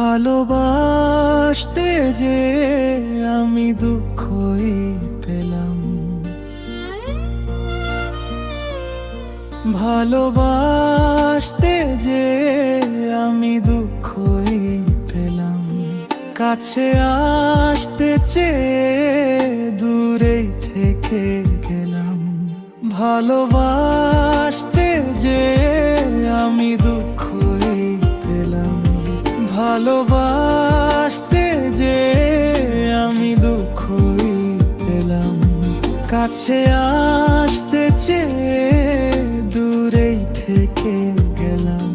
ভালোবাসতে যে আমি দুঃখই পেলাম, ভালোবাসতে যে আমি দুঃখই পেলাম। কাছে আসতে চেয়ে দূরেই থেকে গেলাম, ভালোবাসতে যে আমি দুঃখই পেলাম, ভালোবাসতে যে আমি দুঃখই পেলাম। কাছে আসতে চেয়ে দূরেই থেকে গেলাম।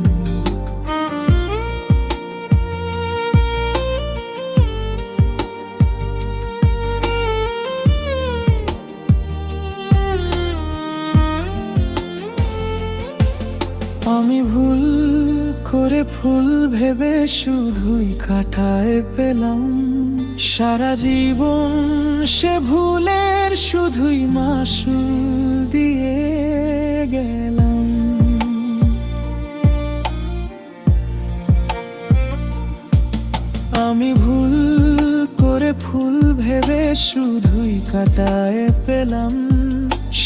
আমি ভুল করে ফুল ভেবে শুধুই কাটায় পেলাম, সারা জীবন সে ভুলের শুধুই মাসুল দিয়ে গেলাম। আমি ভুল করে ফুল ভেবে শুধুই কাটায় পেলাম,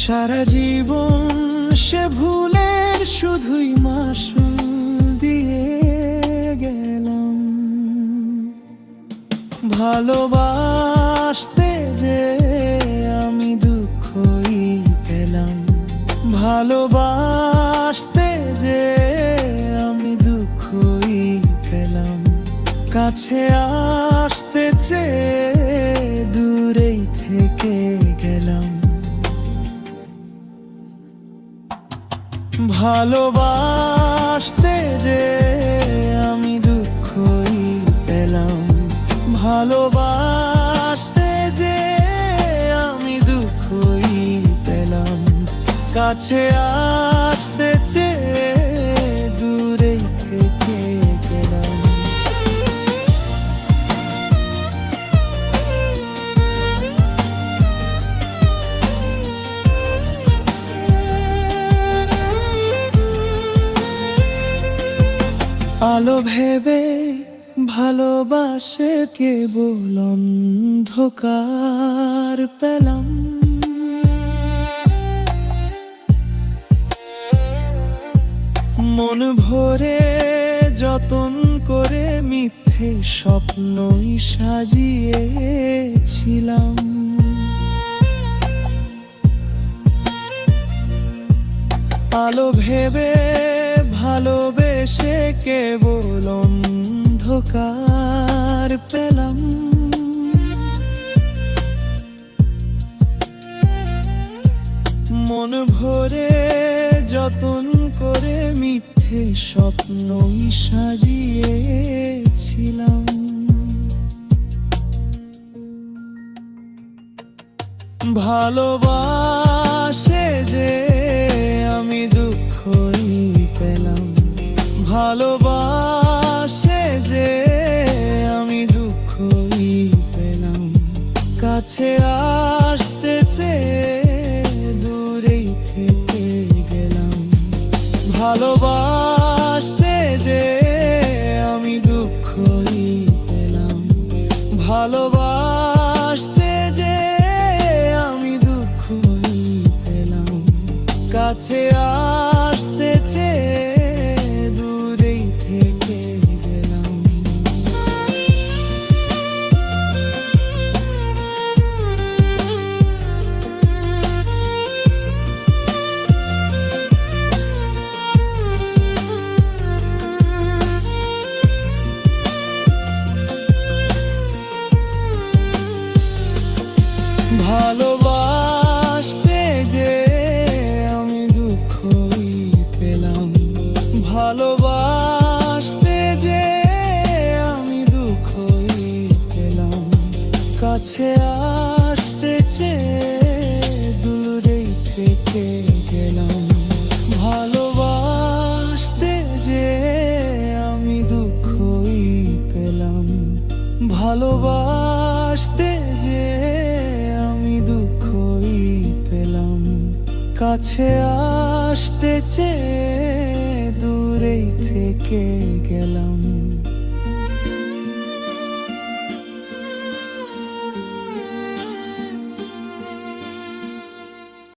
সারা জীবন সে ভুলের শুধুই মাসুল দিয়ে গেলাম। ভালোবাসতে যে আমি দুঃখই পেলাম, ভালোবাসতে যে আমি দুঃখই পেলাম। কাছে আসতে চেয়ে দূরেই থেকে গেলাম, ভালোবাসতে যে আমি দুঃখই পেলাম, ভালোবাসতে যে আমি দুঃখই পেলাম। কাছে আসতে চেয়ে দূরেই থেকে গেলাম। আলো ভেবে ভালোবাসে কেবল অন্ধকার পেলাম, মন ভরে যতন করে মিথ্যে স্বপ্নই সাজিয়েছিলাম। আলো ভেবে ভালোবেসে কেবল অন্ধকার পেলাম, মন ভরে যতন করে মিথ্যে স্বপ্নই সাজিয়েছিলাম। ভালোবাসে যে আমি দুঃখই পেলাম, ভালোবাসে যে আমি দুঃখই পেলাম। কাছে আসতে চেয়ে দূরেই থেকে গেলাম, ভালোবাসতে যে আমি দুঃখই পেলাম, ভালোবাসতে যে আমি দুঃখই পেলাম। কাছে আসতে চেয়ে দূরেই থেকে গেলাম। ভালোবাসতে যে আমি দুঃখই পেলাম, ভালোবাসতে যে আমি দুঃখই পেলাম। কাছে আসতে চেয়ে দূরেই থেকে গেলাম, ভালোবাসতে যে আমি দুঃখই পেলাম, ভালোবাসতে যে আমি দুঃখই পেলাম। কাছে আসতে চেয়ে দূরেই থেকে গেলাম।